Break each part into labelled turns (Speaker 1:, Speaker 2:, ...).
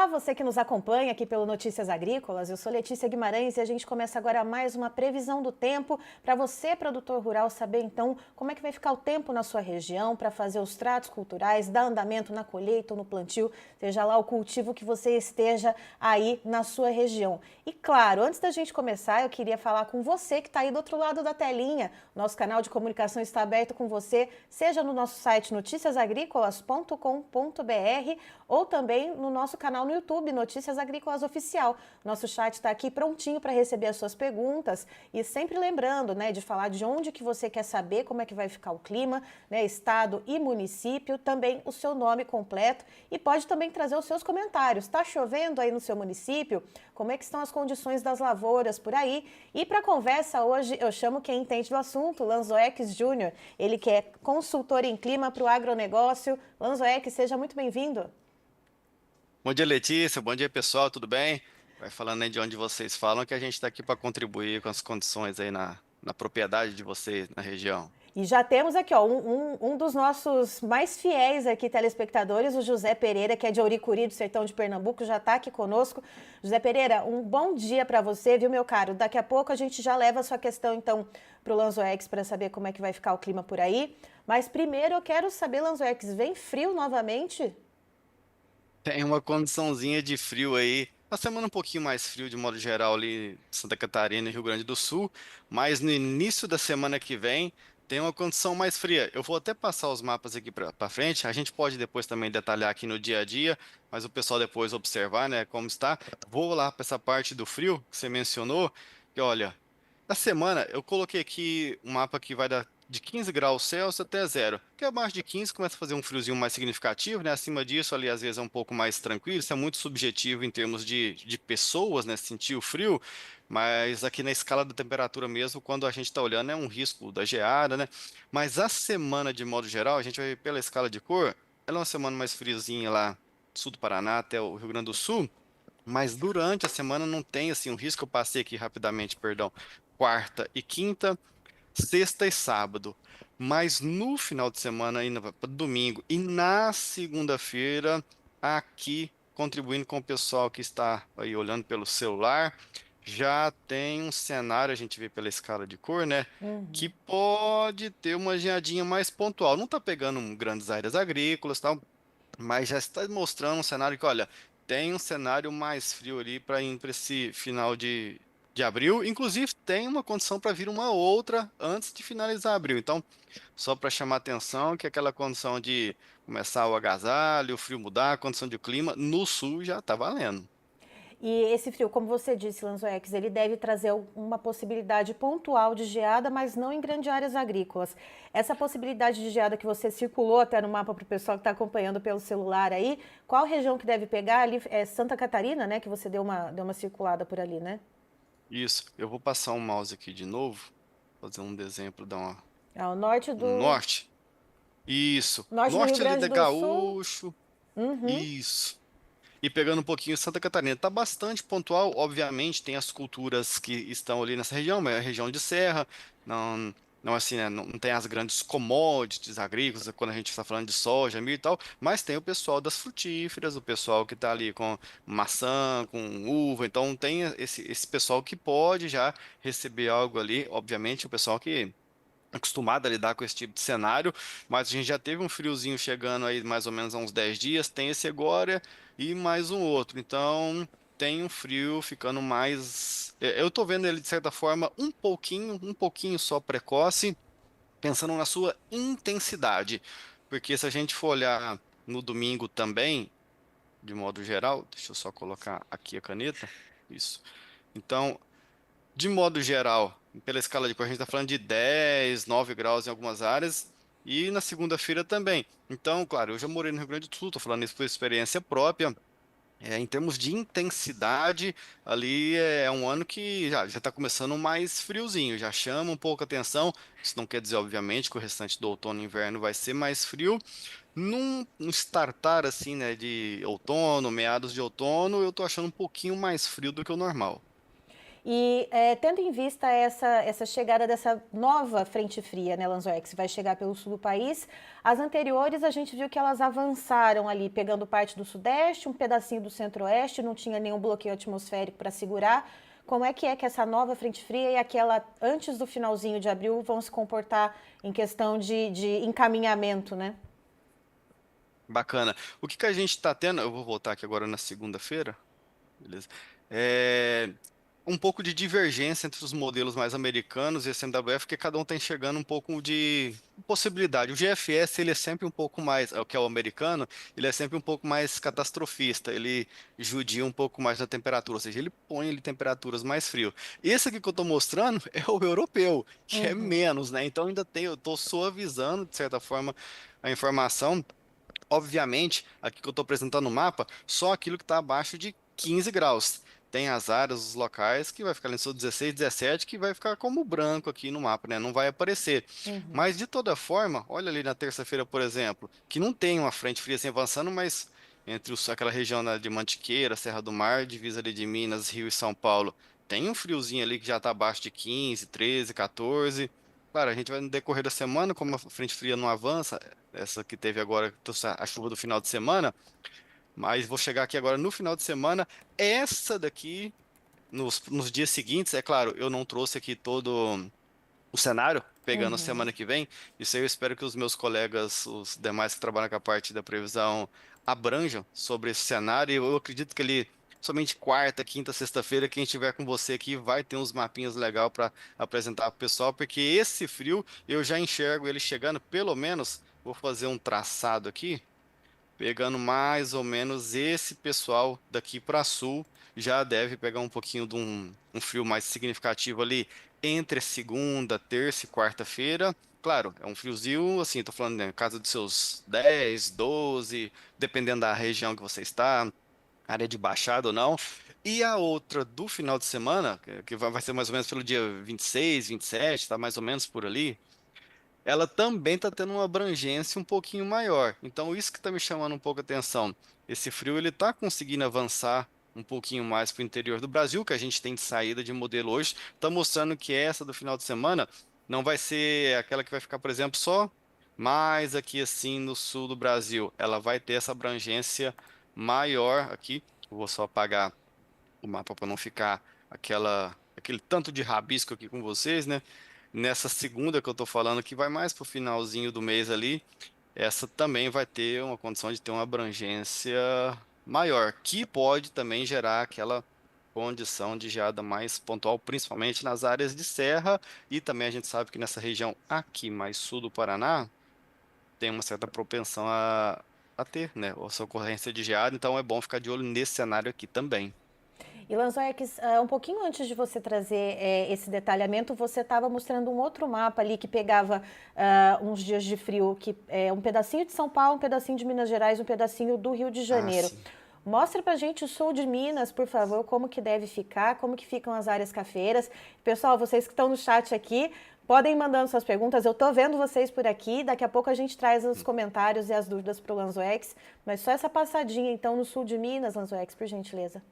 Speaker 1: Olá, você que nos acompanha aqui pelo Notícias Agrícolas. Eu sou Letícia Guimarães e a gente começa agora mais uma previsão do tempo para você, produtor rural, saber então como é que vai ficar o tempo na sua região para fazer os tratos culturais, dar andamento na colheita ou no plantio, seja lá o cultivo que você esteja aí na sua região. E claro, antes da gente começar, eu queria falar com você que está aí do outro lado da telinha. Nosso canal de comunicação está aberto com você, seja no nosso site noticiasagricolas.com.br ou também no nosso canal no YouTube, Notícias Agrícolas Oficial. Nosso chat está aqui prontinho para receber as suas perguntas e sempre lembrando, né, de falar de onde que você quer saber como é que vai ficar o clima, né, estado e município, também o seu nome completo e pode também trazer os seus comentários. Está chovendo aí no seu município? Como é que estão as condições das lavouras por aí? E para a conversa hoje eu chamo quem entende do assunto, Lanzoex Júnior, ele que é consultor em clima para o agronegócio. Lanzoex, seja muito bem-vindo.
Speaker 2: Bom dia, Letícia. Bom dia, pessoal. Tudo bem? Vai falando aí de onde vocês falam que a gente está aqui para contribuir com as condições aí na propriedade de vocês, na região.
Speaker 1: E já temos aqui ó, um dos nossos mais fiéis aqui telespectadores, o José Pereira, que é de Auricuri, do sertão de Pernambuco, já está aqui conosco. José Pereira, um bom dia para você, viu, meu caro? Daqui a pouco a gente já leva a sua questão, então, para o Lanzoex para saber como é que vai ficar o clima por aí. Mas primeiro eu quero saber, Lanzoex, vem frio novamente?
Speaker 2: Tem uma condiçãozinha de frio aí. A semana um pouquinho mais frio de modo geral ali em Santa Catarina e Rio Grande do Sul, mas no início da semana que vem tem uma condição mais fria. Eu vou até passar os mapas aqui para frente. A gente pode depois também detalhar aqui no dia a dia, mas o pessoal depois observar, né, como está. Vou lá para essa parte do frio que você mencionou, que olha, na semana, eu coloquei aqui um mapa que vai dar de 15 graus Celsius até zero, que abaixo de 15 começa a fazer um friozinho mais significativo, né? Acima disso, ali às vezes é um pouco mais tranquilo, isso é muito subjetivo em termos de pessoas, né? Sentir o frio, mas aqui na escala da temperatura mesmo, quando a gente está olhando, é um risco da geada, né? Mas a semana, de modo geral, a gente vai ver pela escala de cor, ela é uma semana mais friozinha lá, sul do Paraná até o Rio Grande do Sul. Mas durante a semana não tem assim um risco. Eu passei aqui rapidamente, perdão. Quarta e quinta, sexta e sábado. Mas no final de semana, ainda para domingo e na segunda-feira, aqui contribuindo com o pessoal que está aí olhando pelo celular, já tem um cenário, a gente vê pela escala de cor, né? Que pode ter uma geadinha mais pontual. Não está pegando grandes áreas agrícolas, tal, mas já está mostrando um cenário que, olha, tem um cenário mais frio ali para ir para esse final de abril. Inclusive, tem uma condição para vir uma outra antes de finalizar abril. Então, só para chamar atenção que aquela condição de começar o agasalho, o frio mudar, a condição de clima, no sul já está valendo.
Speaker 1: E esse frio, como você disse, Lanzoex, ele deve trazer uma possibilidade pontual de geada, mas não em grandes áreas agrícolas. Essa possibilidade de geada que você circulou até no mapa para o pessoal que está acompanhando pelo celular aí, qual região que deve pegar? Ali é Santa Catarina, né? Que você deu uma circulada por ali, né?
Speaker 2: Isso, eu vou passar o mouse aqui de novo, fazer um desenho para dar
Speaker 1: É o norte
Speaker 2: um
Speaker 1: do,
Speaker 2: norte. Isso,
Speaker 1: norte do Rio
Speaker 2: norte ali
Speaker 1: Grande
Speaker 2: da
Speaker 1: do Sul.
Speaker 2: Gaúcho.
Speaker 1: Uhum.
Speaker 2: Isso. E pegando um pouquinho Santa Catarina, está bastante pontual. Obviamente, tem as culturas que estão ali nessa região, mas é a região de serra, não, não assim, né, não tem as grandes commodities agrícolas, quando a gente está falando de soja, milho e tal, mas tem o pessoal das frutíferas, o pessoal que está ali com maçã, com uva, então tem esse pessoal que pode já receber algo ali, obviamente, o pessoal que acostumado a lidar com esse tipo de cenário, mas a gente já teve um friozinho chegando aí mais ou menos há uns 10 dias, tem esse agora e mais um outro. Então, tem um frio ficando mais. Eu tô vendo ele de certa forma um pouquinho só precoce, pensando na sua intensidade. Porque se a gente for olhar no domingo também, de modo geral, deixa eu só colocar aqui a caneta. Isso. Então, de modo geral, pela escala de cor, a gente está falando de 10, 9 graus em algumas áreas, e na segunda-feira também. Então, claro, eu já morei no Rio Grande do Sul, estou falando isso por experiência própria. Em termos de intensidade, ali é um ano que já está começando mais friozinho, já chama um pouco a atenção. Isso não quer dizer, obviamente, que o restante do outono e inverno vai ser mais frio. Num startar assim, né, de outono, meados de outono, eu tô achando um pouquinho mais frio do que o normal.
Speaker 1: E tendo em vista essa chegada dessa nova frente fria, né, Lanzoex, que vai chegar pelo sul do país, as anteriores a gente viu que elas avançaram ali, pegando parte do sudeste, um pedacinho do centro-oeste, não tinha nenhum bloqueio atmosférico para segurar. Como é que essa nova frente fria e aquela antes do finalzinho de abril vão se comportar em questão de encaminhamento, né?
Speaker 2: Bacana. O que que a gente está tendo? Eu vou voltar aqui agora na segunda-feira. Beleza. É um pouco de divergência entre os modelos mais americanos e esse MWF, porque cada um está enxergando um pouco de possibilidade. O GFS, ele é sempre um pouco mais, é o que é o americano, ele é sempre um pouco mais catastrofista, ele judia um pouco mais na temperatura, ou seja, ele põe ali temperaturas mais frias. Esse aqui que eu estou mostrando é o europeu, que é
Speaker 1: Uhum,
Speaker 2: menos, né? Então ainda tem, eu estou suavizando, de certa forma, a informação. Obviamente, aqui que eu estou apresentando no mapa, só aquilo que está abaixo de 15 graus. Tem as áreas, os locais que vai ficar ali em seu 16, 17, que vai ficar como branco aqui no mapa, né? Não vai aparecer.
Speaker 1: uhum.
Speaker 2: Mas de toda forma, olha ali na terça-feira, por exemplo, que não tem uma frente fria assim avançando, mas entre aquela região né, de Mantiqueira, Serra do Mar, divisa ali de Minas, Rio e São Paulo, tem um friozinho ali que já está abaixo de 15, 13, 14. Claro, a gente vai no decorrer da semana, como a frente fria não avança, essa que teve agora, a chuva do final de semana, mas vou chegar aqui agora no final de semana. Essa daqui, nos dias seguintes, é claro, eu não trouxe aqui todo o cenário, pegando a
Speaker 1: Uhum.
Speaker 2: semana que vem. Isso aí eu espero que os meus colegas, os demais que trabalham com a parte da previsão, abranjam sobre esse cenário. E eu acredito que ele, somente quarta, quinta, sexta-feira, quem estiver com você aqui vai ter uns mapinhas legal para apresentar para o pessoal, porque esse frio eu já enxergo ele chegando, pelo menos, vou fazer um traçado aqui. Pegando mais ou menos esse pessoal daqui para sul, já deve pegar um pouquinho de um frio mais significativo ali entre segunda, terça e quarta-feira. Claro, é um friozinho, assim, tô falando, né, casa dos seus 10, 12, dependendo da região que você está, área de baixada ou não. E a outra do final de semana, que vai ser mais ou menos pelo dia 26, 27, tá mais ou menos por ali, ela também está tendo uma abrangência um pouquinho maior. Então, isso que está me chamando um pouco a atenção. Esse frio ele está conseguindo avançar um pouquinho mais para o interior do Brasil, que a gente tem de saída de modelo hoje, está mostrando que essa do final de semana não vai ser aquela que vai ficar, por exemplo, só mais aqui assim no sul do Brasil. Ela vai ter essa abrangência maior aqui. Eu vou só apagar o mapa para não ficar aquele tanto de rabisco aqui com vocês, né? Nessa segunda que eu tô falando, que vai mais pro finalzinho do mês ali, essa também vai ter uma condição de ter uma abrangência maior, que pode também gerar aquela condição de geada mais pontual, principalmente nas áreas de serra, e também a gente sabe que nessa região aqui mais sul do Paraná tem uma certa propensão a ter, né, essa ocorrência de geada, então é bom ficar de olho nesse cenário aqui também.
Speaker 1: E Lanzoex, um pouquinho antes de você trazer esse detalhamento, você estava mostrando um outro mapa ali que pegava uns dias de frio, que é um pedacinho de São Paulo, um pedacinho de Minas Gerais, um pedacinho do Rio de
Speaker 2: Ah,
Speaker 1: Janeiro.
Speaker 2: sim.
Speaker 1: Mostra pra gente o sul de Minas, por favor, como que deve ficar, como que ficam as áreas cafeeiras. Pessoal, vocês que estão no chat aqui, podem ir mandando suas perguntas. Eu tô vendo vocês por aqui. Daqui a pouco a gente traz os comentários e as dúvidas para o Lanzoex. Mas só essa passadinha, então, no sul de Minas, Lanzoex, por gentileza.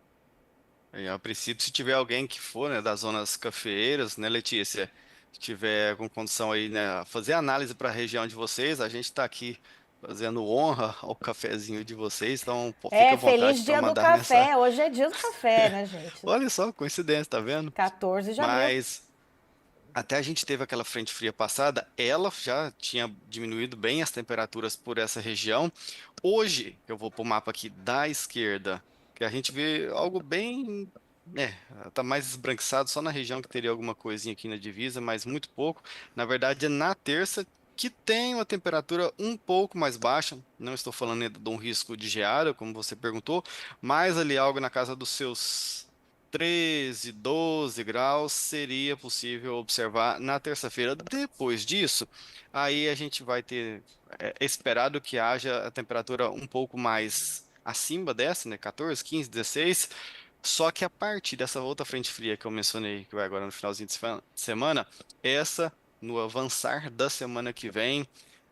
Speaker 2: A princípio, se tiver alguém que for, né, das zonas cafeeiras, né, Letícia, se tiver com condição aí, né, fazer análise para a região de vocês, a gente está aqui fazendo honra ao cafezinho de vocês, então pô, fica
Speaker 1: É,
Speaker 2: à vontade
Speaker 1: feliz
Speaker 2: para
Speaker 1: dia do
Speaker 2: mandar mensagem.
Speaker 1: café. Hoje é dia do café, né, gente?
Speaker 2: Olha só, coincidência, tá vendo?
Speaker 1: 14 de abril.
Speaker 2: Mas até a gente teve aquela frente fria passada, ela já tinha diminuído bem as temperaturas por essa região. Hoje, eu vou para o mapa aqui da esquerda, que a gente vê algo bem, tá mais esbranquiçado só na região que teria alguma coisinha aqui na divisa, mas muito pouco. Na verdade, é na terça que tem uma temperatura um pouco mais baixa. Não estou falando ainda de um risco de geada, como você perguntou, mas ali algo na casa dos seus 13, 12 graus seria possível observar na terça-feira. Depois disso, aí a gente vai ter esperado que haja a temperatura um pouco mais acima dessa, né? 14, 15, 16. Só que a partir dessa outra frente fria que eu mencionei, que vai agora no finalzinho de semana, essa, no avançar da semana que vem,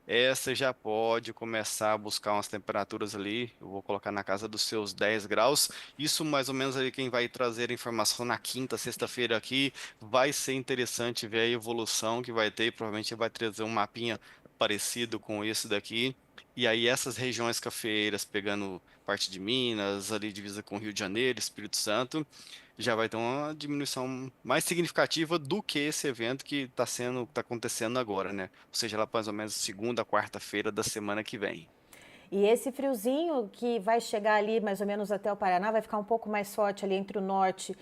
Speaker 2: essa já pode começar a buscar umas temperaturas ali. Eu vou colocar na casa dos seus 10 graus. Isso mais ou menos ali quem vai trazer a informação na quinta, sexta-feira aqui. Vai ser interessante ver a evolução que vai ter. E provavelmente vai trazer um mapinha parecido com esse daqui. E aí essas regiões cafeeiras, pegando parte de Minas, ali divisa com Rio de Janeiro, Espírito Santo, já vai ter uma diminuição mais significativa do que esse evento que está acontecendo agora, né? Ou seja, lá mais ou menos segunda, quarta-feira da semana que vem.
Speaker 1: E esse friozinho que vai chegar ali mais ou menos até o Paraná, vai ficar um pouco mais forte ali entre o norte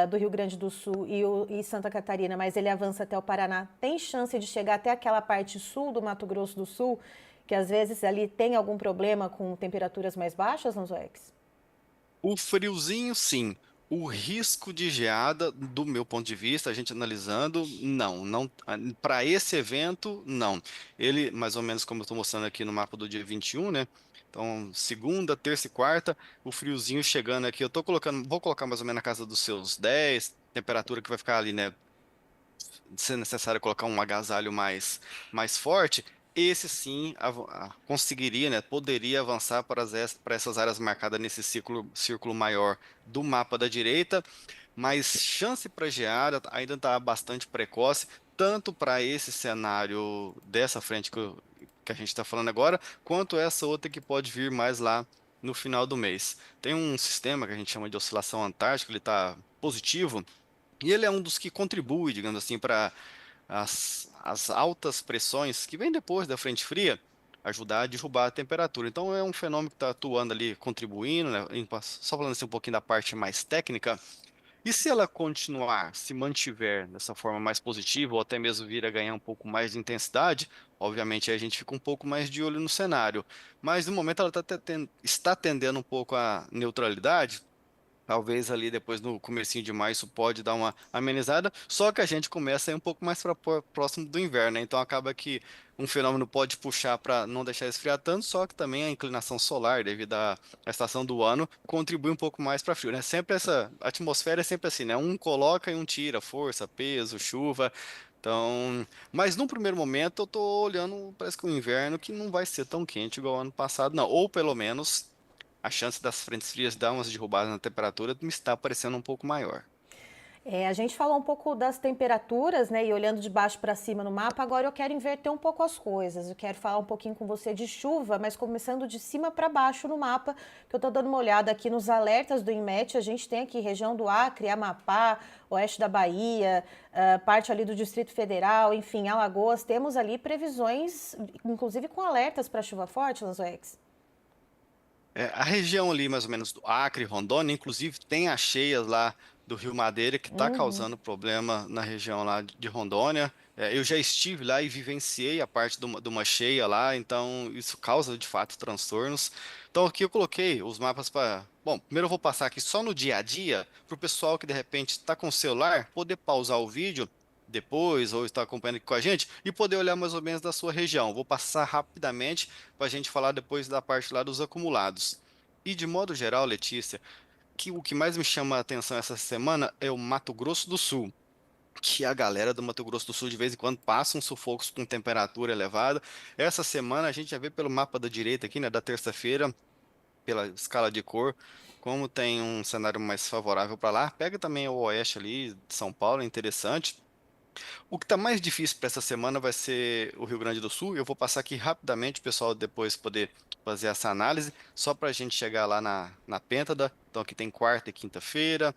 Speaker 1: do Rio Grande do Sul e Santa Catarina, mas ele avança até o Paraná. Tem chance de chegar até aquela parte sul do Mato Grosso do Sul, que às vezes ali tem algum problema com temperaturas mais baixas, Nanzoex?
Speaker 2: O friozinho, sim. O risco de geada, do meu ponto de vista, a gente analisando, não. Para esse evento, não. Ele, mais ou menos como eu estou mostrando aqui no mapa do dia 21, né? Então, segunda, terça e quarta, o friozinho chegando aqui. Eu tô colocando, vou colocar mais ou menos na casa dos seus 10, temperatura que vai ficar ali, né? Se necessário colocar um agasalho mais forte, esse sim conseguiria, né, poderia avançar para essas áreas marcadas nesse círculo maior do mapa da direita, mas chance para geada ainda está bastante precoce, tanto para esse cenário dessa frente que a gente está falando agora, quanto essa outra que pode vir mais lá no final do mês. Tem um sistema que a gente chama de oscilação antártica, ele está positivo, e ele é um dos que contribui, digamos assim, para as altas pressões que vêm depois da frente fria ajudar a derrubar a temperatura. Então é um fenômeno que está atuando ali, contribuindo, né? Só falando assim um pouquinho da parte mais técnica. E se ela continuar, se mantiver dessa forma mais positiva, ou até mesmo vir a ganhar um pouco mais de intensidade, obviamente aí a gente fica um pouco mais de olho no cenário. Mas no momento ela está tendendo um pouco a neutralidade. Talvez ali depois no comecinho de maio isso pode dar uma amenizada, só que a gente começa aí um pouco mais para próximo do inverno, né? Então acaba que um fenômeno pode puxar para não deixar esfriar tanto, só que também a inclinação solar, devido à estação do ano, contribui um pouco mais para frio, né? Sempre essa a atmosfera é sempre assim, né? Um coloca e um tira, força, peso, chuva. Então, mas no primeiro momento eu tô olhando, parece que o inverno que não vai ser tão quente igual ano passado, não, ou pelo menos a chance das frentes frias dar umas derrubadas na temperatura me está parecendo um pouco maior.
Speaker 1: A gente falou um pouco das temperaturas, né? E olhando de baixo para cima no mapa, agora eu quero inverter um pouco as coisas. Eu quero falar um pouquinho com você de chuva, mas começando de cima para baixo no mapa, que eu estou dando uma olhada aqui nos alertas do INMET. A gente tem aqui região do Acre, Amapá, oeste da Bahia, parte ali do Distrito Federal, enfim, Alagoas. Temos ali previsões, inclusive com alertas para chuva forte, Lanzoex.
Speaker 2: A região ali, mais ou menos, do Acre, Rondônia, inclusive tem as cheias lá do Rio Madeira que está
Speaker 1: Uhum.
Speaker 2: causando problema na região lá de Rondônia. Eu já estive lá e vivenciei a parte de uma cheia lá, então isso causa de fato transtornos. Então aqui eu coloquei os mapas para. Bom, primeiro eu vou passar aqui só no dia a dia, para o pessoal que de repente está com o celular poder pausar o vídeo depois ou estar acompanhando aqui com a gente e poder olhar mais ou menos da sua região. Vou passar rapidamente para a gente falar depois da parte lá dos acumulados. E de modo geral, Letícia, que o que mais me chama a atenção essa semana é o Mato Grosso do Sul, que a galera do Mato Grosso do Sul de vez em quando passa uns sufocos com temperatura elevada. Essa semana a gente já vê pelo mapa da direita aqui, né, da terça-feira, pela escala de cor, como tem um cenário mais favorável para lá. Pega também o oeste ali de São Paulo, é interessante. O que está mais difícil para essa semana vai ser o Rio Grande do Sul. Eu vou passar aqui rapidamente, o pessoal depois poder fazer essa análise, só para a gente chegar lá na Pêntada. Então aqui tem quarta e quinta-feira,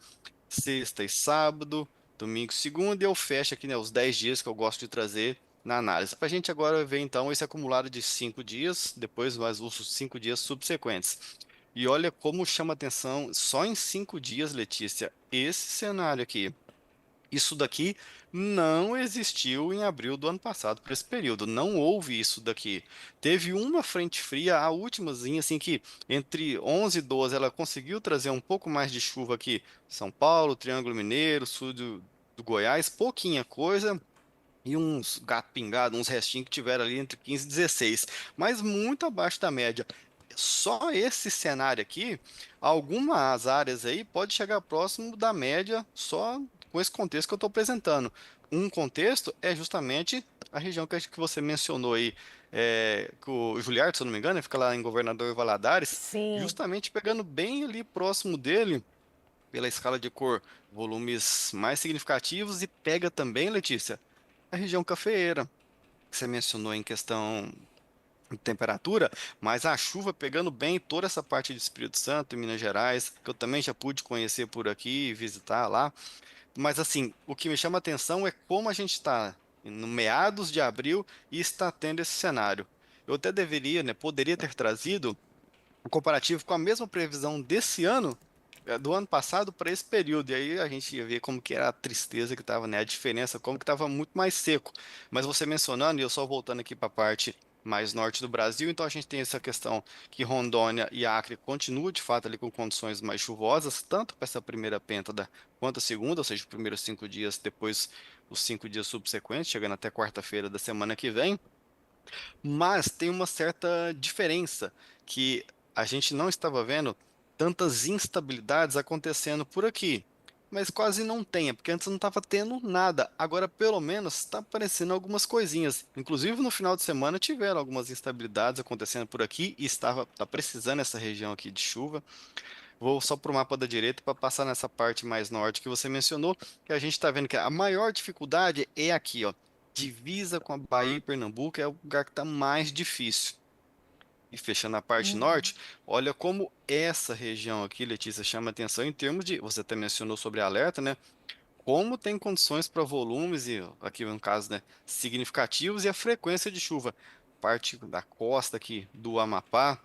Speaker 2: sexta e sábado, domingo e segunda, e eu fecho aqui, né, os 10 dias que eu gosto de trazer na análise. Para a gente agora ver então esse acumulado de 5 dias, depois mais os 5 dias subsequentes. E olha como chama atenção, só em 5 dias, Letícia, esse cenário aqui. Isso daqui não existiu em abril do ano passado, por esse período. Não houve isso daqui. Teve uma frente fria, a últimazinha, assim, que entre 11 e 12 ela conseguiu trazer um pouco mais de chuva aqui. São Paulo, Triângulo Mineiro, sul do Goiás, pouquinha coisa. E uns gato pingado, uns restinhos que tiveram ali entre 15 e 16, mas muito abaixo da média. Só esse cenário aqui, algumas áreas aí pode chegar próximo da média só com esse contexto que eu estou apresentando. Um contexto é justamente a região que acho que você mencionou aí, que o Juliardo, se eu não me engano, ele fica lá em Governador Valadares,
Speaker 1: Sim.
Speaker 2: justamente pegando bem ali próximo dele, pela escala de cor, volumes mais significativos, e pega também, Letícia, a região cafeeira, que você mencionou em questão de temperatura, mas a chuva pegando bem toda essa parte de Espírito Santo e Minas Gerais, que eu também já pude conhecer por aqui e visitar lá. Mas assim, o que me chama a atenção é como a gente está no meados de abril e está tendo esse cenário. Eu até deveria, né, poderia ter trazido um comparativo com a mesma previsão desse ano, do ano passado para esse período, e aí a gente ia ver como que era a tristeza que estava, né, a diferença, como que estava muito mais seco. Mas você mencionando, e eu só voltando aqui para a parte mais norte do Brasil, então a gente tem essa questão que Rondônia e Acre continuam de fato ali com condições mais chuvosas, tanto para essa primeira pêntada quanto a segunda, ou seja, os primeiros 5 dias, depois os 5 dias subsequentes, chegando até quarta-feira da semana que vem. Mas tem uma certa diferença que a gente não estava vendo tantas instabilidades acontecendo por aqui. Mas quase não tem, porque antes não estava tendo nada. Agora, pelo menos, está aparecendo algumas coisinhas. Inclusive, no final de semana tiveram algumas instabilidades acontecendo por aqui e tá precisando essa região aqui de chuva. Vou só para o mapa da direita para passar nessa parte mais norte que você mencionou, que a gente está vendo que a maior dificuldade é aqui, ó. Divisa com a Bahia e Pernambuco é o lugar que está mais difícil. E fechando a parte norte, olha como essa região aqui, Letícia, chama atenção em termos de, você até mencionou sobre alerta, né? Como tem condições para volumes e aqui no caso, né, significativos e a frequência de chuva. Parte da costa aqui do Amapá,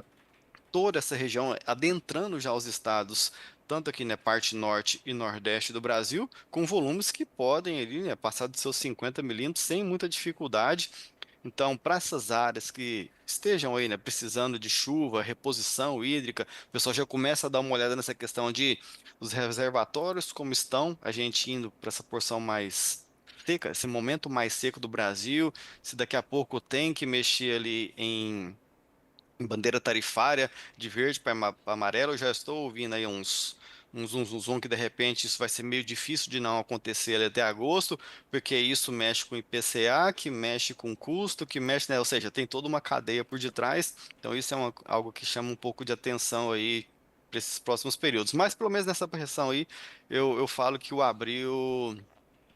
Speaker 2: toda essa região, adentrando já os estados, tanto aqui na parte norte e nordeste do Brasil, com volumes que podem ali, né, passar de seus 50 milímetros sem muita dificuldade. Então, para essas áreas que estejam aí, né, precisando de chuva, reposição hídrica, o pessoal já começa a dar uma olhada nessa questão de os reservatórios como estão, a gente indo para essa porção mais seca, esse momento mais seco do Brasil, se daqui a pouco tem que mexer ali em bandeira tarifária de verde para amarelo, eu já estou ouvindo aí uns zum, zum, zum, que de repente isso vai ser meio difícil de não acontecer ali até agosto, porque isso mexe com IPCA, que mexe com custo, que mexe, né? Ou seja, tem toda uma cadeia por detrás, então isso é algo que chama um pouco de atenção aí para esses próximos períodos. Mas pelo menos nessa pressão aí, eu falo que o abril,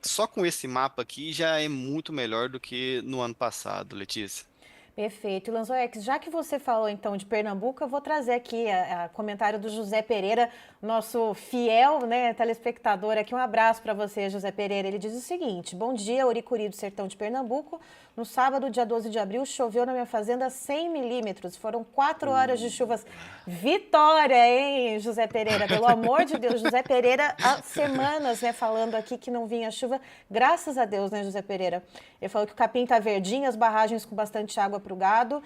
Speaker 2: só com esse mapa aqui, já é muito melhor do que no ano passado, Letícia.
Speaker 1: Perfeito. E Lanzoex, já que você falou então de Pernambuco, eu vou trazer aqui a comentário do José Pereira, nosso fiel, né, telespectador aqui. Um abraço para você, José Pereira. Ele diz o seguinte: bom dia, Oricuri do Sertão de Pernambuco. No sábado, dia 12 de abril, choveu na minha fazenda 100 milímetros. Foram 4 horas de chuvas. Vitória, hein, José Pereira? Pelo amor de Deus, José Pereira, há semanas, né, falando aqui que não vinha chuva. Graças a Deus, né, José Pereira? Ele falou que o capim tá verdinho, as barragens com bastante água para o gado.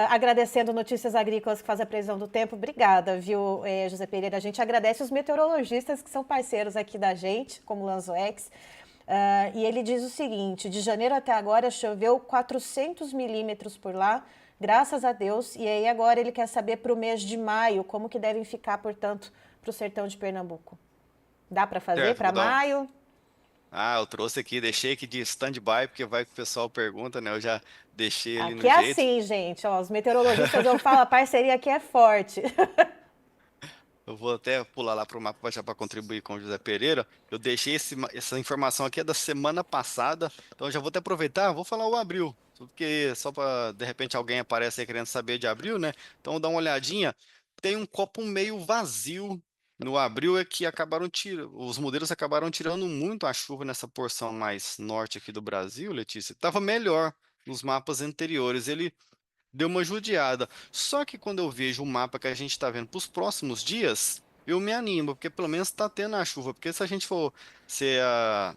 Speaker 1: Agradecendo Notícias Agrícolas que faz a previsão do tempo. Obrigada, viu, José Pereira? A gente agradece os meteorologistas que são parceiros aqui da gente, como o Lanzoex. E ele diz o seguinte: de janeiro até agora choveu 400 milímetros por lá, graças a Deus. E aí agora ele quer saber para o mês de maio como que devem ficar, portanto, para o sertão de Pernambuco. Dá para fazer
Speaker 2: Certo,
Speaker 1: para
Speaker 2: vou dar um.
Speaker 1: maio?
Speaker 2: Eu trouxe aqui, deixei aqui de stand-by, porque vai que o pessoal pergunta, né? Eu já deixei ali
Speaker 1: Aqui
Speaker 2: no
Speaker 1: é
Speaker 2: jeito.
Speaker 1: assim, gente. Ó, os meteorologistas, eu falo, a parceria aqui é forte.
Speaker 2: Eu vou até pular lá para o mapa já para contribuir com o José Pereira. Eu deixei essa informação aqui é da semana passada, então eu já vou até aproveitar, vou falar o abril, porque só para de repente alguém aparece aí querendo saber de abril, né? Então dá uma olhadinha. Tem um copo meio vazio no abril, é que acabaram tirando, os modelos acabaram tirando muito a chuva nessa porção mais norte aqui do Brasil, Letícia. Tava melhor nos mapas anteriores. Ele deu uma judiada. Só que quando eu vejo o mapa que a gente está vendo para os próximos dias, eu me animo, porque pelo menos está tendo a chuva. Porque se a gente for ser a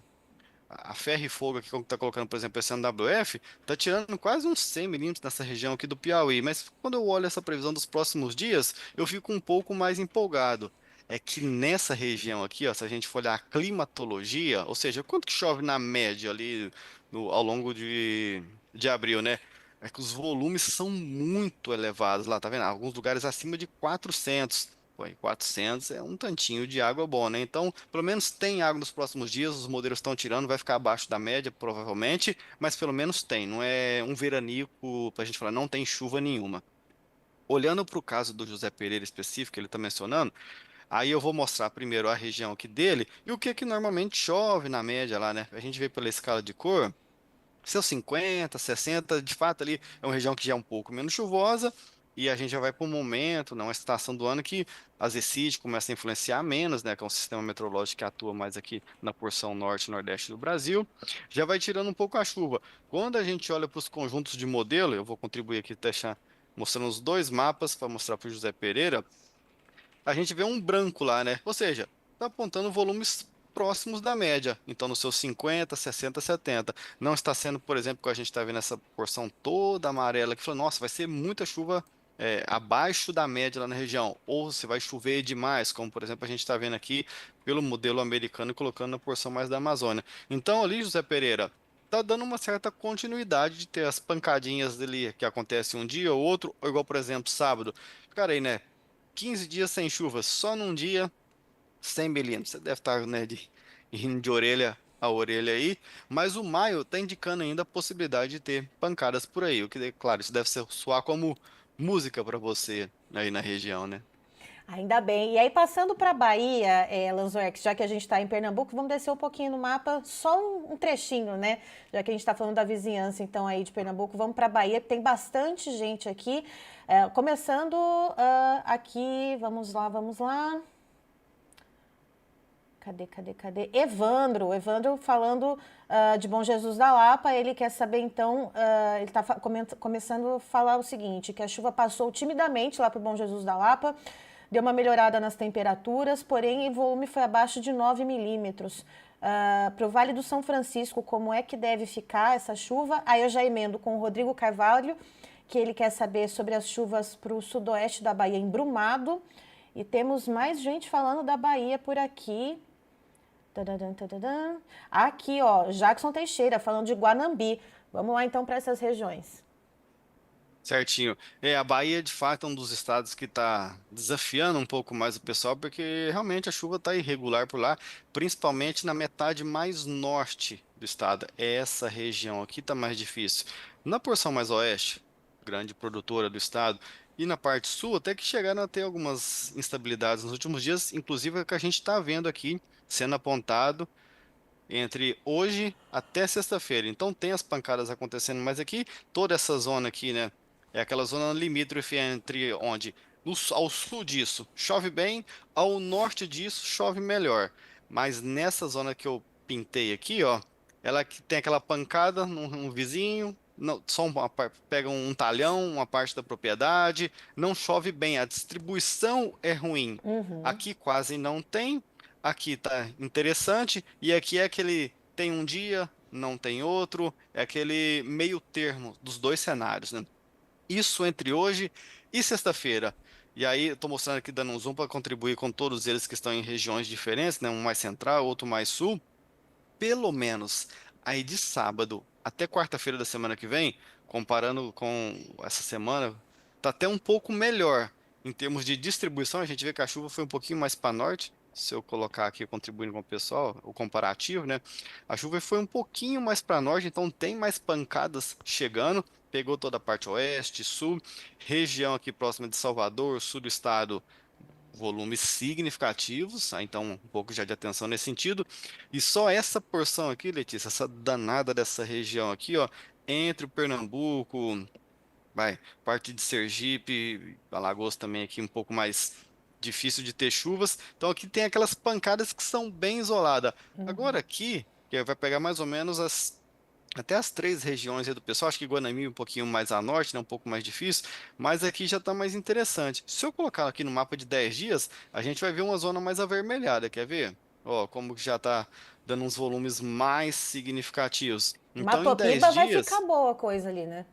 Speaker 2: ferro e fogo aqui, como está colocando, por exemplo, esse NWF, está tirando quase uns 100 milímetros nessa região aqui do Piauí. Mas quando eu olho essa previsão dos próximos dias, eu fico um pouco mais empolgado. É que nessa região aqui, ó, se a gente for olhar a climatologia, ou seja, quanto que chove na média ali ao longo de abril, né? É que os volumes são muito elevados lá, tá vendo? Alguns lugares acima de 400. pô, e 400 é um tantinho de água bom, né? Então, pelo menos tem água nos próximos dias, os modelos estão tirando, vai ficar abaixo da média, provavelmente, mas pelo menos tem, não é um veranico para a gente falar, não tem chuva nenhuma. Olhando para o caso do José Pereira específico, que ele está mencionando, aí eu vou mostrar primeiro a região aqui dele e o que que normalmente chove na média lá, né? A gente vê pela escala de cor, seus 50, 60, de fato ali é uma região que já é um pouco menos chuvosa e a gente já vai para um momento, uma estação do ano que as ECID começa a influenciar menos, né, que é um sistema meteorológico que atua mais aqui na porção norte e nordeste do Brasil, já vai tirando um pouco a chuva. Quando a gente olha para os conjuntos de modelo, eu vou contribuir aqui deixar mostrando os dois mapas para mostrar para o José Pereira, a gente vê um branco lá, né? Ou seja, está apontando volumes próximos da média. Então, nos seus 50, 60, 70. Não está sendo, por exemplo, que a gente está vendo essa porção toda amarela que falou, nossa, vai ser muita chuva abaixo da média lá na região. Ou se vai chover demais, como por exemplo a gente está vendo aqui pelo modelo americano e colocando na porção mais da Amazônia. Então, ali, José Pereira. Tá dando uma certa continuidade de ter as pancadinhas dele que acontecem um dia ou outro, ou igual, por exemplo, sábado. Cara, aí, né? 15 dias sem chuva, só num dia, 100 milímetros. Você deve estar, né, indo de orelha a orelha aí, mas o maio está indicando ainda a possibilidade de ter pancadas por aí. O que, claro, isso deve soar como música para você aí na região, né?
Speaker 1: Ainda bem. E aí, passando para a Bahia, Lanzoex, já que a gente está em Pernambuco, vamos descer um pouquinho no mapa, só um trechinho, né? Já que a gente está falando da vizinhança, então, aí de Pernambuco, vamos para a Bahia, que tem bastante gente aqui. Começando aqui, vamos lá, vamos lá. Cadê? Evandro falando de Bom Jesus da Lapa, ele quer saber então, ele está começando a falar o seguinte, que a chuva passou timidamente lá para o Bom Jesus da Lapa, deu uma melhorada nas temperaturas, porém o volume foi abaixo de 9 milímetros. Para o Vale do São Francisco, como é que deve ficar essa chuva? Aí eu já emendo com o Rodrigo Carvalho, que ele quer saber sobre as chuvas para o sudoeste da Bahia em Brumado. E temos mais gente falando da Bahia por aqui. Tadadã, tadadã. Aqui, ó, Jackson Teixeira falando de Guanambi. Vamos lá então para essas regiões.
Speaker 2: Certinho. A Bahia, de fato, é um dos estados que está desafiando um pouco mais o pessoal, porque realmente a chuva está irregular por lá, principalmente na metade mais norte do estado. Essa região aqui está mais difícil. Na porção mais oeste, grande produtora do estado, e na parte sul, até que chegaram a ter algumas instabilidades nos últimos dias, inclusive é o que a gente está vendo aqui sendo apontado entre hoje até sexta-feira. Então tem as pancadas acontecendo, mas aqui toda essa zona aqui, né, é aquela zona limítrofe entre onde ao sul disso chove bem, ao norte disso chove melhor. Mas nessa zona que eu pintei aqui, ó, ela que tem aquela pancada num vizinho, não, só pega um talhão, uma parte da propriedade, não chove bem, a distribuição é ruim.
Speaker 1: Uhum.
Speaker 2: Aqui quase não tem. Aqui tá interessante, e aqui é aquele tem um dia, não tem outro, é aquele meio termo dos dois cenários, né? Isso entre hoje e sexta-feira. E aí, eu tô mostrando aqui, dando um zoom para contribuir com todos eles que estão em regiões diferentes, né? Um mais central, outro mais sul. Pelo menos aí de sábado até quarta-feira da semana que vem, comparando com essa semana, tá até um pouco melhor em termos de distribuição. A gente vê que a chuva foi um pouquinho mais para norte. Se eu colocar aqui contribuindo com o pessoal, o comparativo, né? A chuva foi um pouquinho mais para norte, então tem mais pancadas chegando. Pegou toda a parte oeste, sul, região aqui próxima de Salvador, sul do estado, volumes significativos, então um pouco já de atenção nesse sentido. E só essa porção aqui, Letícia, essa danada dessa região aqui, ó, entre o Pernambuco, vai, parte de Sergipe, Alagoas também aqui um pouco mais difícil de ter chuvas. Então aqui tem aquelas pancadas que são bem isoladas. Agora aqui, que vai pegar mais ou menos até as três regiões aí do pessoal, acho que Guanami um pouquinho mais a norte, né, um pouco mais difícil, mas aqui já está mais interessante. Se eu colocar aqui no mapa de 10 dias, a gente vai ver uma zona mais avermelhada, quer ver? Ó, como que já está dando uns volumes mais significativos. Então, em 10
Speaker 1: Matopiba vai ficar
Speaker 2: dias,
Speaker 1: boa a coisa ali, né?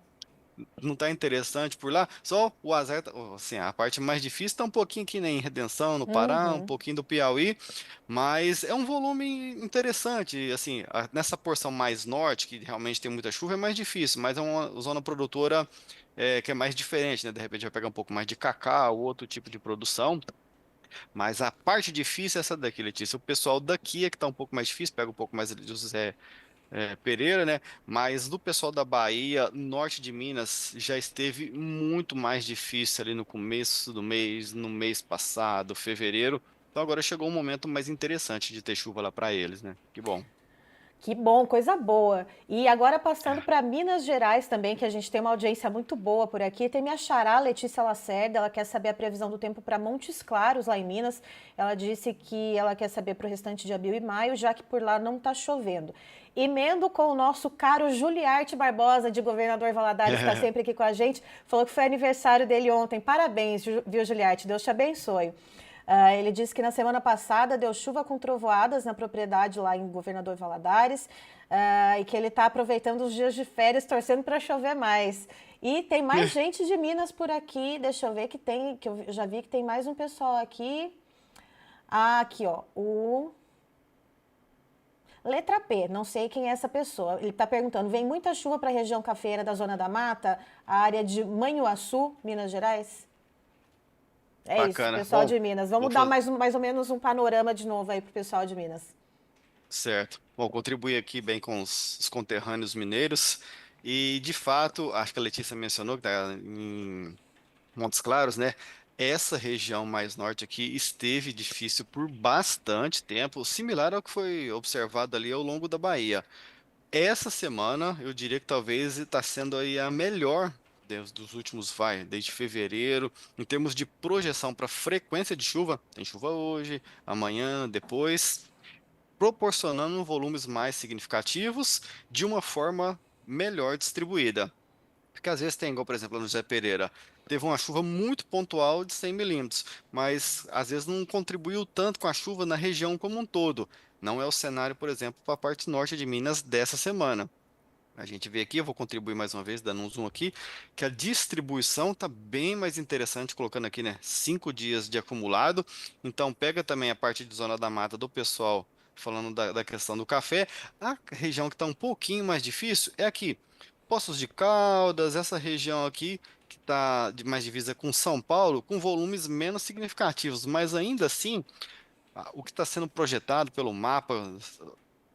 Speaker 2: não está interessante por lá, só o azar, assim, a parte mais difícil está um pouquinho aqui, né, em Redenção, no Pará, um
Speaker 1: Uhum.
Speaker 2: pouquinho do Piauí, mas é um volume interessante, assim, nessa porção mais norte, que realmente tem muita chuva, é mais difícil, mas é uma zona produtora que é mais diferente, né, de repente vai pegar um pouco mais de cacau, outro tipo de produção, Mas a parte difícil é essa daqui, Letícia. O pessoal daqui é que tá um pouco mais difícil, pega um pouco mais de José Pereira, né? Mas do pessoal da Bahia, norte de Minas, já esteve muito mais difícil ali no começo do mês, no mês passado, fevereiro. Então agora chegou um momento mais interessante de ter chuva lá para eles, né? Que bom.
Speaker 1: Que bom, coisa boa. E agora passando
Speaker 2: É.
Speaker 1: para Minas Gerais também, que a gente tem uma audiência muito boa por aqui. Tem minha xará, Letícia Lacerda, ela quer saber a previsão do tempo para Montes Claros, lá em Minas. Ela disse que ela quer saber para o restante de abril e maio, já que por lá não está chovendo. Emendo com o nosso caro Juliarte Barbosa, de Governador Valadares, que está sempre aqui com a gente. Falou que foi aniversário dele ontem. Parabéns, viu, Juliarte? Deus te abençoe. Ele disse que na semana passada deu chuva com trovoadas na propriedade lá em Governador Valadares, e que ele está aproveitando os dias de férias, torcendo para chover mais. E tem mais gente de Minas por aqui, deixa eu ver que eu já vi que tem mais um pessoal aqui. Aqui, ó, o letra P, não sei quem é essa pessoa. Ele está perguntando: vem muita chuva para a região cafeeira da Zona da Mata, a área de Manhuaçu, Minas Gerais? É isso,
Speaker 2: Bacana.
Speaker 1: pessoal
Speaker 2: Bom,
Speaker 1: de Minas.
Speaker 2: vou
Speaker 1: Vamos dar
Speaker 2: fazer.
Speaker 1: mais ou menos um panorama de novo aí pro pessoal de Minas.
Speaker 2: Certo. Bom, contribuir aqui bem com os conterrâneos mineiros. E, de fato, acho que a Letícia mencionou que está em Montes Claros, né? Essa região mais norte aqui esteve difícil por bastante tempo, similar ao que foi observado ali ao longo da Bahia. Essa semana, eu diria que talvez está sendo aí a melhor dos últimos, desde fevereiro, em termos de projeção para frequência de chuva. Tem chuva hoje, amanhã, depois, proporcionando volumes mais significativos de uma forma melhor distribuída. Porque às vezes tem, igual por exemplo, no José Pereira, teve uma chuva muito pontual de 100 milímetros, mas às vezes não contribuiu tanto com a chuva na região como um todo. Não é o cenário, por exemplo, para a parte norte de Minas dessa semana. A gente vê aqui, eu vou contribuir mais uma vez, dando um zoom aqui, que a distribuição está bem mais interessante, colocando aqui, né, 5 dias de acumulado. Então, pega também a parte de zona da mata do pessoal, falando da questão do café. A região que está um pouquinho mais difícil é aqui, Poços de Caldas, essa região aqui, que está mais divisa com São Paulo, com volumes menos significativos, mas ainda assim o que está sendo projetado pelo mapa,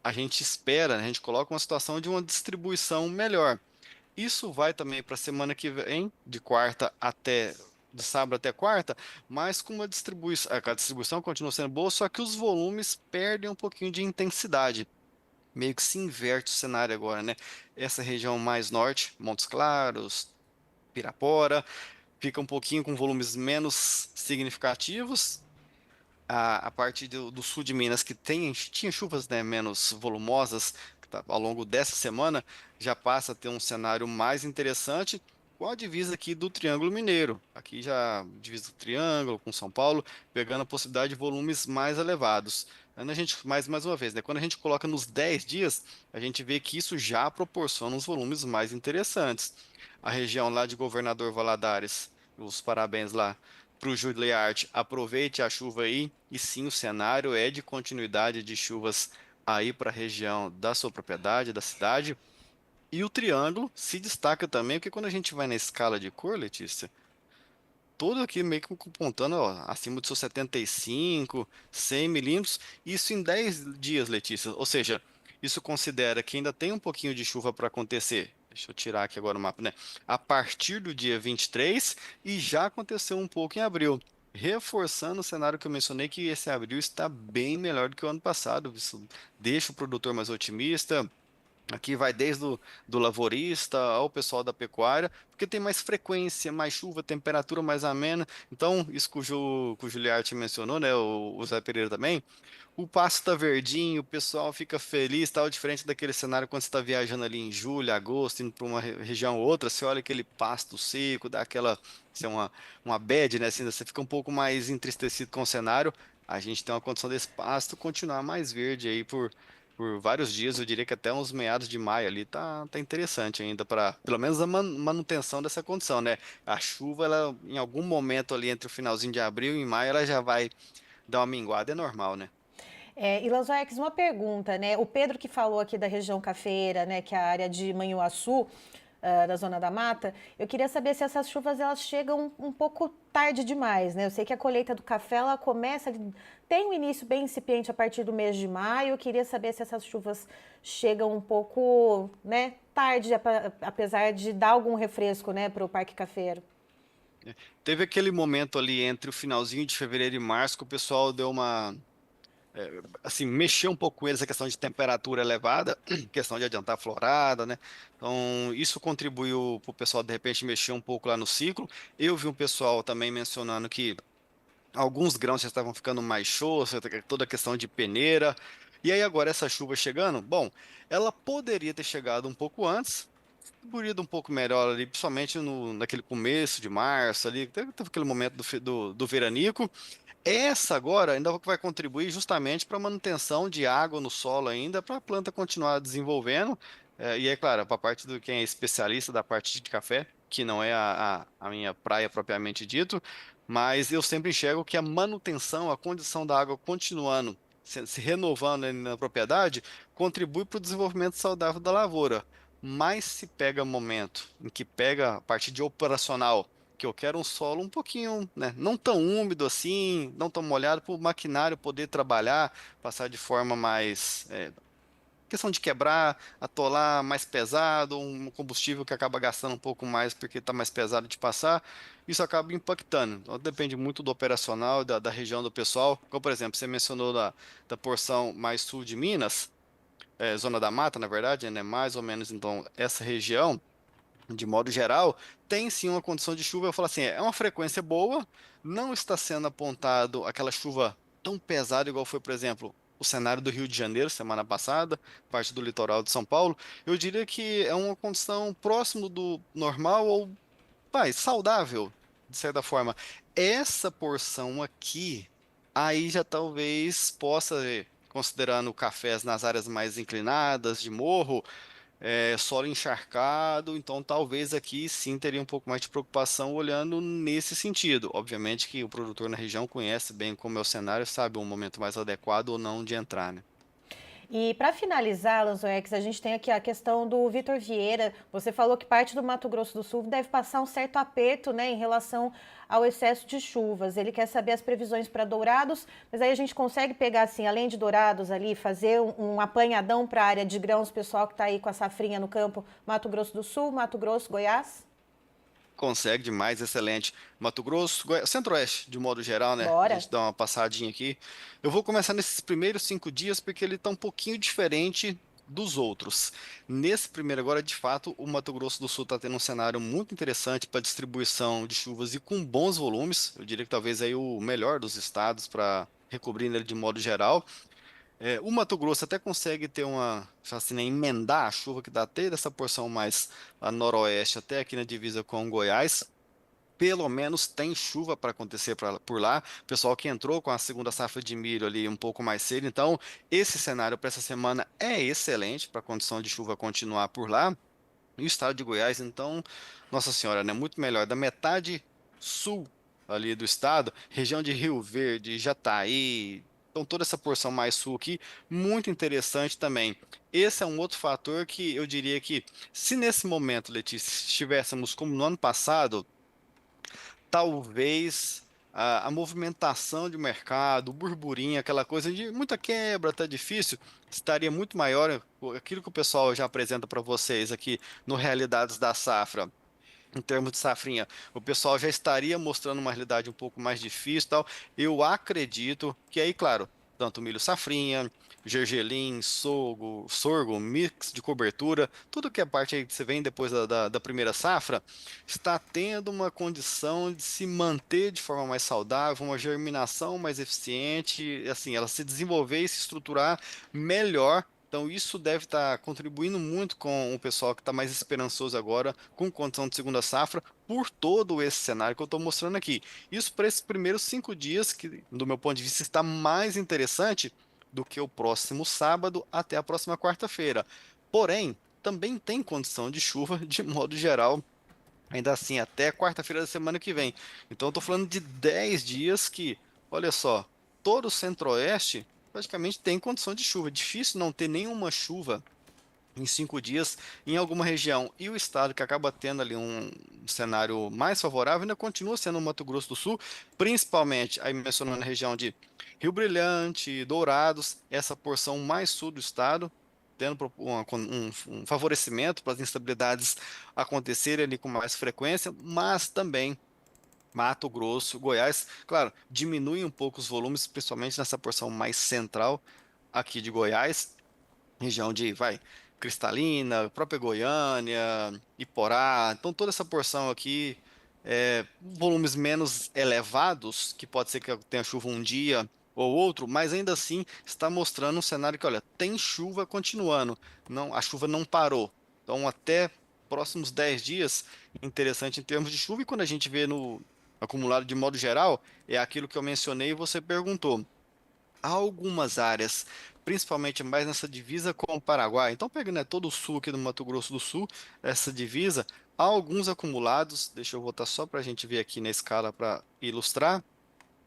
Speaker 2: a gente espera, né, a gente coloca uma situação de uma distribuição melhor. Isso vai também para a semana que vem, de sábado até quarta, mas com uma distribuição, a distribuição continua sendo boa, só que os volumes perdem um pouquinho de intensidade. Meio que se inverte o cenário agora, né? Essa região mais norte, Montes Claros, Pirapora, fica um pouquinho com volumes menos significativos, a parte do sul de Minas, que tinha chuvas, né, menos volumosas ao longo dessa semana, já passa a ter um cenário mais interessante com a divisa aqui do Triângulo Mineiro. Aqui já divisa do Triângulo com São Paulo, pegando a possibilidade de volumes mais elevados. Quando a gente, mais uma vez, né, quando a gente coloca nos 10 dias, a gente vê que isso já proporciona uns volumes mais interessantes. A região lá de Governador Valadares, os parabéns lá para o Juliarte, aproveite a chuva aí, e sim, o cenário é de continuidade de chuvas aí para a região da sua propriedade, da cidade. E o triângulo se destaca também, porque quando a gente vai na escala de cor, Letícia, todo aqui meio que apontando ó, acima dos seus 75, 100 milímetros, isso em 10 dias, Letícia. Ou seja, isso considera que ainda tem um pouquinho de chuva para acontecer. Deixa eu tirar aqui agora o mapa, né? A partir do dia 23 e já aconteceu um pouco em abril. Reforçando o cenário que eu mencionei, que esse abril está bem melhor do que o ano passado. Isso deixa o produtor mais otimista. Aqui vai desde do lavorista ao pessoal da pecuária, porque tem mais frequência, mais chuva, temperatura mais amena. Então, isso que o Giliarte mencionou, né? O Zé Pereira também. O pasto está verdinho, o pessoal fica feliz, tal, diferente daquele cenário quando você está viajando ali em julho, agosto, indo para uma região ou outra, você olha aquele pasto seco, dá aquela, assim, uma bad, né? Assim, você fica um pouco mais entristecido com o cenário. A gente tem uma condição desse pasto continuar mais verde aí por vários dias, eu diria que até uns meados de maio ali tá interessante ainda para, pelo menos a manutenção dessa condição, né? A chuva, ela, em algum momento ali entre o finalzinho de abril e maio, ela já vai dar uma minguada, é normal, né?
Speaker 1: E Lanzoex, uma pergunta, né? O Pedro que falou aqui da região cafeira, né, que é a área de Manhuaçu, da Zona da Mata, eu queria saber se essas chuvas elas chegam um pouco tarde demais, né? Eu sei que a colheita do café ela começa, tem um início bem incipiente a partir do mês de maio. Eu queria saber se essas chuvas chegam um pouco, né, tarde, apesar de dar algum refresco, né, para o Parque Cafeiro.
Speaker 2: Teve aquele momento ali entre o finalzinho de fevereiro e março que o pessoal deu assim, mexeu um pouco com eles a questão de temperatura elevada, questão de adiantar a florada, né? Então, isso contribuiu para o pessoal, de repente, mexer um pouco lá no ciclo. Eu vi um pessoal também mencionando que alguns grãos já estavam ficando mais shows, toda a questão de peneira. E aí, agora, essa chuva chegando, bom, ela poderia ter chegado um pouco antes, distribuído um pouco melhor ali, principalmente naquele começo de março ali, teve aquele momento do veranico. Essa agora ainda vai contribuir justamente para a manutenção de água no solo ainda, para a planta continuar desenvolvendo. E é claro, para a parte do quem é especialista da parte de café, que não é a minha praia propriamente dito, mas eu sempre enxergo que a manutenção, a condição da água continuando, se renovando ali na propriedade, contribui para o desenvolvimento saudável da lavoura. Mas se pega momento em que pega a parte de operacional, que eu quero um solo um pouquinho, né, não tão úmido assim, não tão molhado, para o maquinário poder trabalhar, passar de forma mais, questão de quebrar, atolar mais pesado, um combustível que acaba gastando um pouco mais porque está mais pesado de passar, isso acaba impactando. Então depende muito do operacional, da região do pessoal. Como, por exemplo, você mencionou da porção mais sul de Minas, Zona da Mata, na verdade, né, mais ou menos então essa região de modo geral, tem sim uma condição de chuva. Eu falo assim, é uma frequência boa, não está sendo apontado aquela chuva tão pesada igual foi, por exemplo, o cenário do Rio de Janeiro semana passada, parte do litoral de São Paulo. Eu diria que é uma condição próximo do normal ou, vai, saudável, de certa forma. Essa porção aqui, aí já talvez possa, considerando cafés nas áreas mais inclinadas, de morro, solo encharcado, então talvez aqui sim teria um pouco mais de preocupação olhando nesse sentido. Obviamente que o produtor na região conhece bem como é o cenário, sabe o momento mais adequado ou não de entrar, né?
Speaker 1: E para finalizar, Lanzoex, a gente tem aqui a questão do Vitor Vieira. Você falou que parte do Mato Grosso do Sul deve passar um certo aperto, né, em relação ao excesso de chuvas. Ele quer saber as previsões para Dourados, mas aí a gente consegue pegar, assim, além de Dourados ali, fazer um apanhadão para a área de grãos, pessoal que está aí com a safrinha no campo, Mato Grosso do Sul, Mato Grosso, Goiás?
Speaker 2: Consegue demais, excelente. Mato Grosso, Centro-Oeste, de modo geral, né? A
Speaker 1: Bora.
Speaker 2: gente dá uma passadinha aqui. Eu vou começar nesses primeiros 5 dias porque ele está um pouquinho diferente dos outros. Nesse primeiro agora, de fato, o Mato Grosso do Sul está tendo um cenário muito interessante para distribuição de chuvas e com bons volumes. Eu diria que talvez aí o melhor dos estados para recobrir ele de modo geral. O Mato Grosso até consegue ter assim, né, emendar a chuva que dá até dessa porção mais a noroeste até aqui na divisa com Goiás. Pelo menos tem chuva para acontecer por lá. O pessoal que entrou com a segunda safra de milho ali um pouco mais cedo. Então, esse cenário para essa semana é excelente para a condição de chuva continuar por lá. E o estado de Goiás, então, Nossa Senhora, né? Muito melhor. Da metade sul ali do estado, região de Rio Verde, Jataí, então toda essa porção mais sul aqui, muito interessante também. Esse é um outro fator que eu diria que, se nesse momento, Letícia, estivéssemos como no ano passado, talvez a movimentação de mercado, o burburinho, aquela coisa de muita quebra, tá difícil, estaria muito maior. Aquilo que o pessoal já apresenta para vocês aqui no Realidades da Safra. Em termos de safrinha, o pessoal já estaria mostrando uma realidade um pouco mais difícil e tal. Eu acredito que aí, claro, tanto milho safrinha, gergelim, sorgo, mix de cobertura, tudo que é parte aí que você vem depois da primeira safra, está tendo uma condição de se manter de forma mais saudável, uma germinação mais eficiente, assim, ela se desenvolver e se estruturar melhor. Então, isso deve estar contribuindo muito com o pessoal que está mais esperançoso agora, com condição de segunda safra, por todo esse cenário que eu estou mostrando aqui. Isso para esses primeiros 5 dias, que, do meu ponto de vista, está mais interessante do que o próximo sábado até a próxima quarta-feira. Porém, também tem condição de chuva, de modo geral, ainda assim, até quarta-feira da semana que vem. Então, eu estou falando de 10 dias que, olha só, todo o centro-oeste praticamente tem condição de chuva. Difícil não ter nenhuma chuva em 5 dias em alguma região. E o estado que acaba tendo ali um cenário mais favorável ainda continua sendo o Mato Grosso do Sul, principalmente aí mencionando a região de Rio Brilhante, Dourados, essa porção mais sul do estado, tendo um favorecimento para as instabilidades acontecerem ali com mais frequência, mas também Mato Grosso, Goiás, claro, diminui um pouco os volumes, principalmente nessa porção mais central aqui de Goiás, região de, Cristalina, própria Goiânia, Iporá, então toda essa porção aqui, volumes menos elevados, que pode ser que tenha chuva um dia ou outro, mas ainda assim está mostrando um cenário que, olha, tem chuva continuando, não, a chuva não parou. Então, até próximos 10 dias, interessante em termos de chuva, e quando a gente vê no acumulado de modo geral, é aquilo que eu mencionei e você perguntou. Há algumas áreas, principalmente mais nessa divisa com o Paraguai. Então, pegando, né, todo o sul aqui do Mato Grosso do Sul, essa divisa, há alguns acumulados, deixa eu voltar só para a gente ver aqui na escala para ilustrar,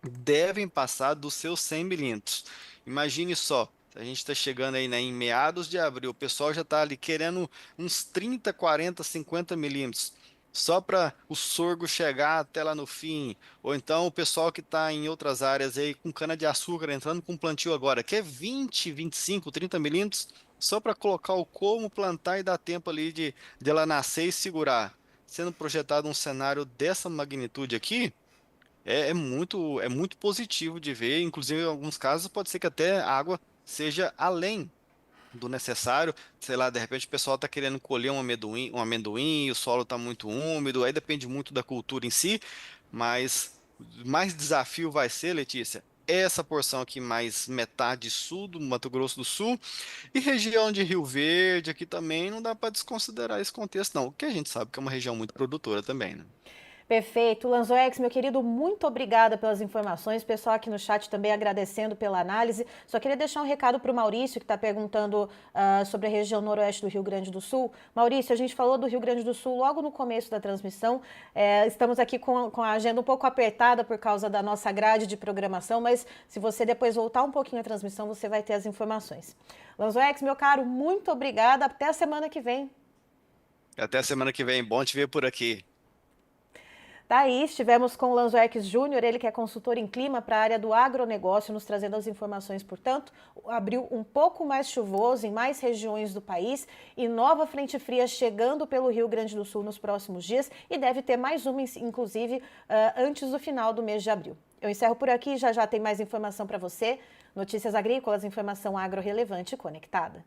Speaker 2: devem passar dos seus 100 milímetros. Imagine só, a gente está chegando aí, né, em meados de abril, o pessoal já está ali querendo uns 30, 40, 50 milímetros, só para o sorgo chegar até lá no fim. Ou então o pessoal que está em outras áreas aí com cana-de-açúcar entrando com plantio agora, quer 20, 25, 30 milímetros, só para colocar o como plantar e dar tempo ali de ela nascer e segurar. Sendo projetado um cenário dessa magnitude aqui, é muito positivo de ver, inclusive em alguns casos pode ser que até a água seja além do necessário, sei lá, de repente o pessoal está querendo colher um amendoim, o solo está muito úmido, aí depende muito da cultura em si, mas mais desafio vai ser, Letícia, essa porção aqui mais metade sul do Mato Grosso do Sul e região de Rio Verde, aqui também não dá para desconsiderar esse contexto não, porque a gente sabe que é uma região muito produtora também, né?
Speaker 1: Perfeito. Lanzoex, meu querido, muito obrigada pelas informações. Pessoal aqui no chat também agradecendo pela análise. Só queria deixar um recado para o Maurício, que está perguntando sobre a região noroeste do Rio Grande do Sul. Maurício, a gente falou do Rio Grande do Sul logo no começo da transmissão. Estamos aqui com a agenda um pouco apertada por causa da nossa grade de programação, mas se você depois voltar um pouquinho a transmissão, você vai ter as informações. Lanzoex, meu caro, muito obrigada. Até a semana que vem.
Speaker 2: Até a semana que vem, bom te ver por aqui.
Speaker 1: Tá aí, estivemos com o Lanzoex Júnior, ele que é consultor em clima para a área do agronegócio, nos trazendo as informações. Portanto, abril um pouco mais chuvoso em mais regiões do país e nova frente fria chegando pelo Rio Grande do Sul nos próximos dias e deve ter mais uma, inclusive, antes do final do mês de abril. Eu encerro por aqui, já tem mais informação para você. Notícias agrícolas, informação agro relevante e conectada.